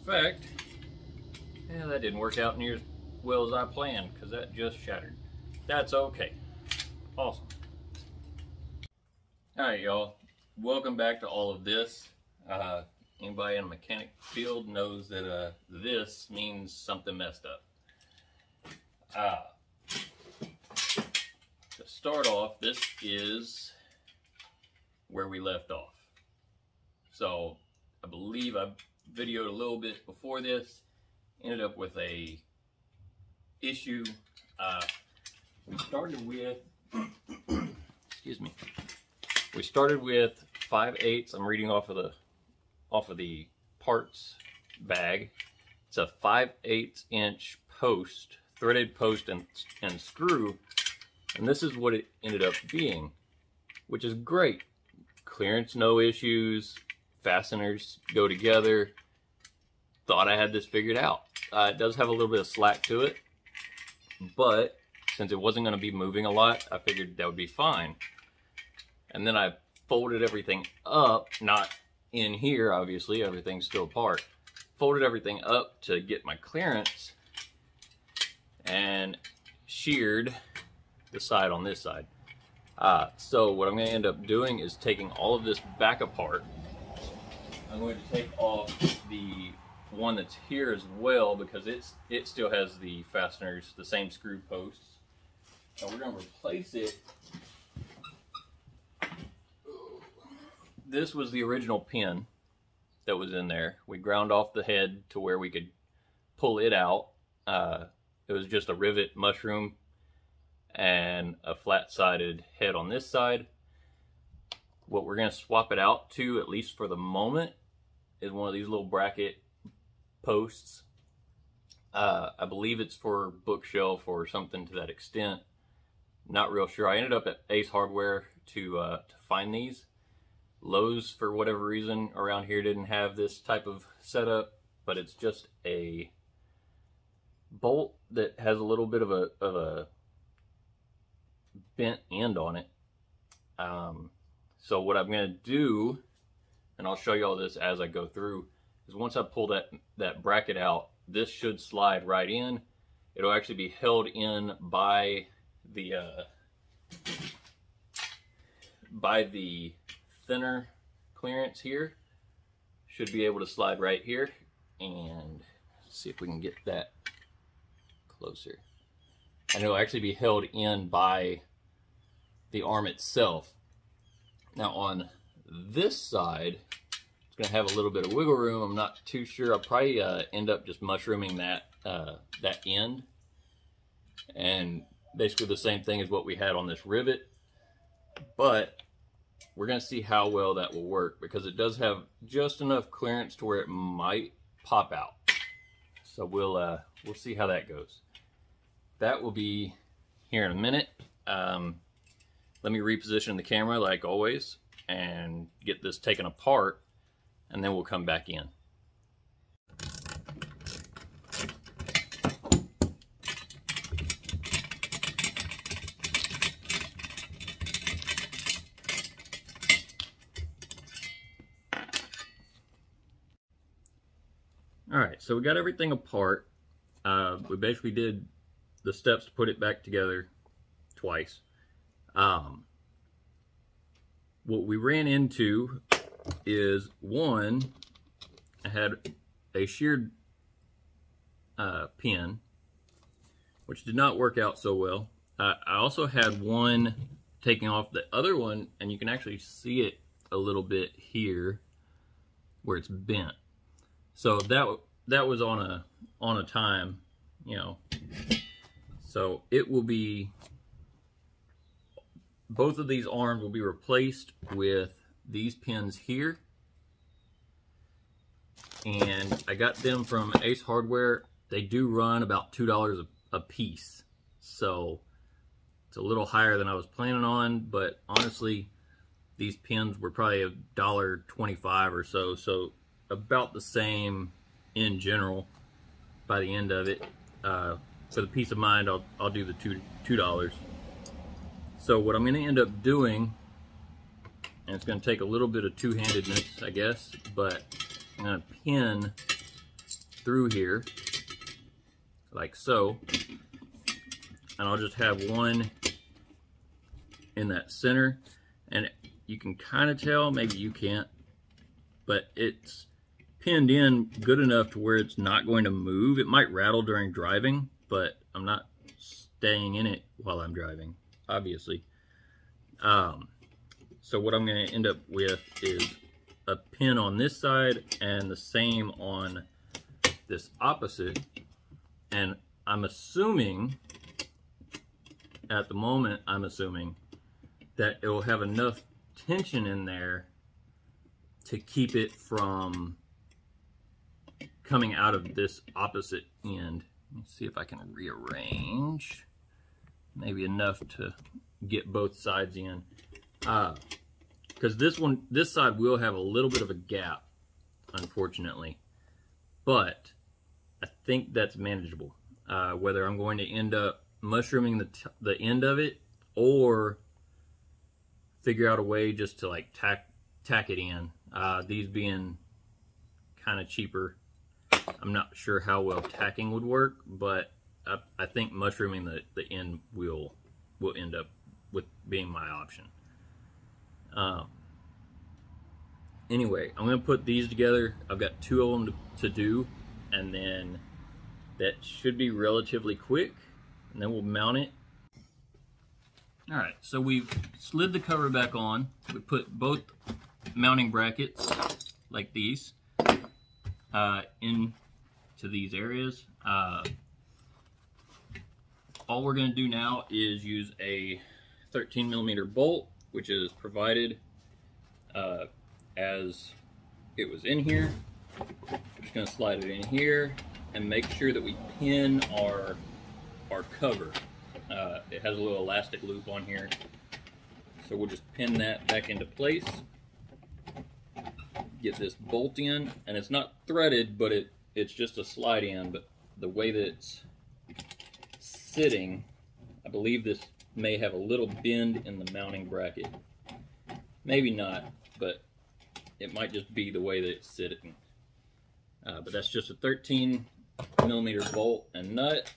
effect. Yeah, that didn't work out near as well as I planned because that just shattered. That's okay. Awesome. Alright, y'all. Welcome back to all of this. Anybody in the mechanic field knows that this means something messed up. To start off, this is where we left off. So I believe I videoed a little bit before this, ended up with a issue. We started with, excuse me, we started with 5/8. I'm reading off of the parts bag. It's a 5/8 inch post, threaded post and screw, and this is what it ended up being, which is great. Clearance, no issues. Fasteners go together. Thought I had this figured out. It does have a little bit of slack to it, but since it wasn't going to be moving a lot, I figured that would be fine. And then I folded everything up, not in here, obviously, everything's still apart. Folded everything up to get my clearance and sheared the side on this side. So what I'm going to end up doing is taking all of this back apart. I'm going to take off the one that's here as well because it still has the fasteners, the same screw posts. And we're going to replace it. This was the original pin that was in there. We ground off the head to where we could pull it out. It was just a rivet mushroom and a flat-sided head on this side. What we're going to swap it out to, at least for the moment, is one of these little bracket posts. I believe it's for bookshelf or something to that extent. Not real sure. I ended up at Ace Hardware to find these. Lowe's, for whatever reason, around here didn't have this type of setup, but it's just a bolt that has a little bit of a bent end on it. So what I'm going to do, and I'll show you all this as I go through, is once I pull that bracket out, this should slide right in. It'll actually be held in by the thinner clearance here. Should be able to slide right here, and see if we can get that closer. And it'll actually be held in by the arm itself. Now on this side, it's going to have a little bit of wiggle room. I'm not too sure. I'll probably end up just mushrooming that end. And basically the same thing as what we had on this rivet. But we're going to see how well that will work because it does have just enough clearance to where it might pop out. So we'll see how that goes. That will be here in a minute. Let me reposition the camera like always and get this taken apart, and then we'll come back in. All right, so we got everything apart. We basically did the steps to put it back together twice. What we ran into is, one, I had a sheared pin, which did not work out so well. I also had one taking off the other one, and you can actually see it a little bit here where it's bent. So that was on a time, you know. So it will be, both of these arms will be replaced with these pins here. And I got them from Ace Hardware. They do run about $2 a piece. So it's a little higher than I was planning on, but honestly, these pins were probably $1.25 or so. So about the same in general by the end of it. For the peace of mind, I'll do the $2. So what I'm going to end up doing, and it's going to take a little bit of two-handedness, I guess, but I'm going to pin through here, like so. And I'll just have one in that center. And you can kind of tell, maybe you can't, but it's pinned in good enough to where it's not going to move. It might rattle during driving, but I'm not staying in it while I'm driving, obviously. So what I'm going to end up with is a pin on this side and the same on this opposite. And I'm assuming, at the moment, I'm assuming that it will have enough tension in there to keep it from coming out of this opposite end. Let's see if I can rearrange. Maybe enough to get both sides in. Because this side will have a little bit of a gap, unfortunately. But I think that's manageable. Whether I'm going to end up mushrooming the end of it or figure out a way just to like tack it in. These being kind of cheaper, I'm not sure how well tacking would work, but I think mushrooming the end will end up with being my option. Anyway, I'm going to put these together. I've got 2 of them to do, and then that should be relatively quick, and then we'll mount it. Alright, so we've slid the cover back on. We put both mounting brackets, like these, into these areas. All we're going to do now is use a 13mm bolt, which is provided as it was in here. I'm just going to slide it in here and make sure that we pin our cover. It has a little elastic loop on here, so we'll just pin that back into place. Get this bolt in, and it's not threaded, but it's just a slide in. But the way that it's sitting, I believe this may have a little bend in the mounting bracket. Maybe not, but it might just be the way that it's sitting. But that's just a 13mm bolt and nut.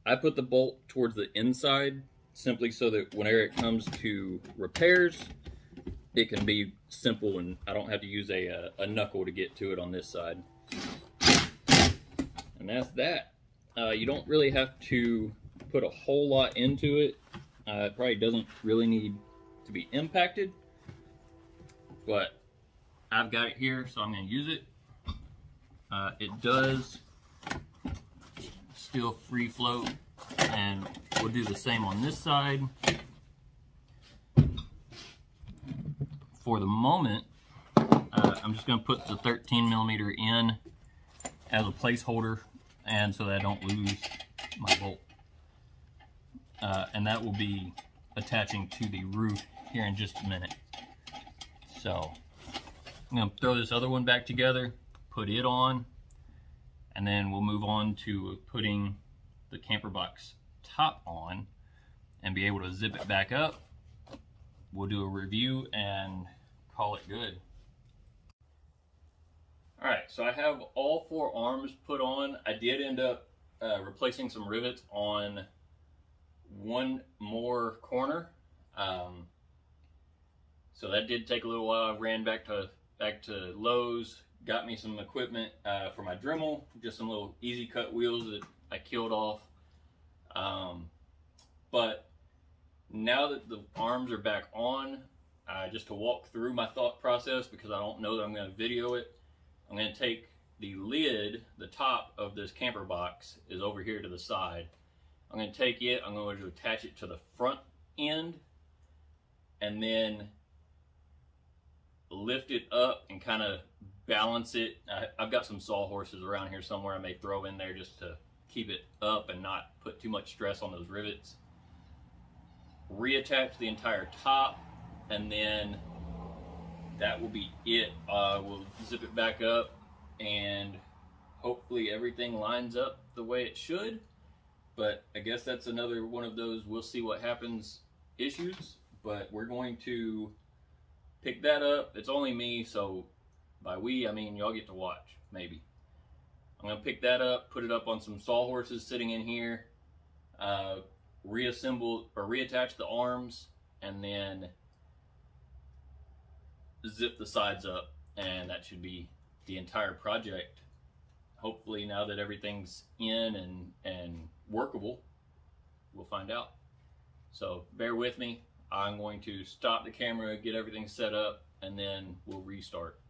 I put the bolt towards the inside simply so that whenever it comes to repairs, it can be simple and I don't have to use a knuckle to get to it on this side. And that's that. You don't really have to put a whole lot into it. It probably doesn't really need to be impacted, but I've got it here, so I'm going to use it. It does still free float, and we'll do the same on this side. For the moment, I'm just going to put the 13mm in as a placeholder, and so that I don't lose my bolt. And that will be attaching to the roof here in just a minute. So I'm going to throw this other one back together, put it on, and then we'll move on to putting the camper box top on and be able to zip it back up. We'll do a review and call it good. Alright, so I have all 4 arms put on. I did end up replacing some rivets on one more corner. So that did take a little while. I ran back to Lowe's, got me some equipment for my Dremel, just some little easy cut wheels that I killed off. But now that the arms are back on, just to walk through my thought process, because I don't know that I'm going to video it, I'm going to take the lid, the top of this camper box is over here to the side. I'm going to take it, I'm going to attach it to the front end, and then lift it up and kind of balance it. I've got some sawhorses around here somewhere I may throw in there just to keep it up and not put too much stress on those rivets. Reattach the entire top, and then that will be it. We'll zip it back up, and hopefully everything lines up the way it should. But I guess that's another one of those we'll see what happens issues. But we're going to pick that up. It's only me, so by we I mean y'all get to watch, maybe. I'm gonna pick that up, put it up on some sawhorses sitting in here, reassemble or reattach the arms, and then zip the sides up, and that should be the entire project. Hopefully, now that everything's in and workable, we'll find out. So bear with me. I'm going to stop the camera, get everything set up, and then we'll restart.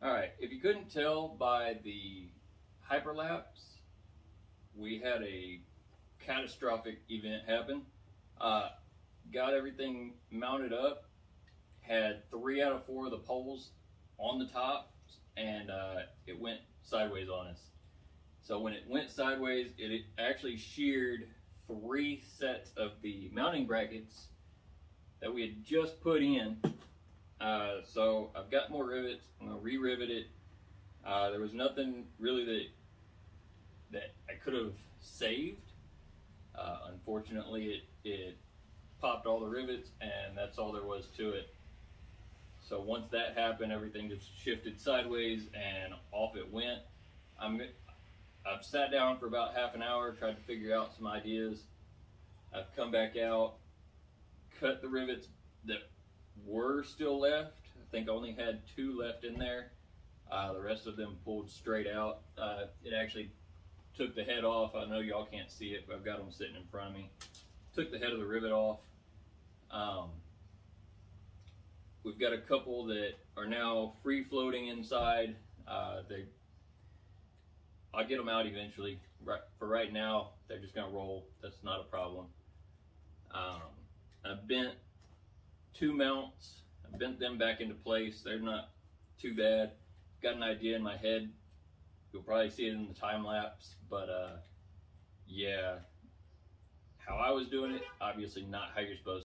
All right, if you couldn't tell by the hyperlapse, we had a catastrophic event happen. Got everything mounted up, had 3 out of 4 of the poles on the top, and it went sideways on us. So when it went sideways, it actually sheared 3 sets of the mounting brackets that we had just put in. So I've got more rivets. I'm gonna re-rivet it. There was nothing really that I could have saved. Unfortunately, it popped all the rivets, and that's all there was to it. So once that happened, everything just shifted sideways and off it went. I've sat down for about half an hour, tried to figure out some ideas. I've come back out, cut the rivets that were still left. I think I only had 2 left in there. The rest of them pulled straight out. It actually took the head off. I know y'all can't see it, but I've got them sitting in front of me. Took the head of the rivet off. We've got a couple that are now free floating inside. I'll get them out eventually. For right now, they're just gonna roll. That's not a problem. I bent 2 mounts. I bent them back into place. They're not too bad. Got an idea in my head. You'll probably see it in the time lapse, but yeah, how I was doing it, obviously not how you're supposed to.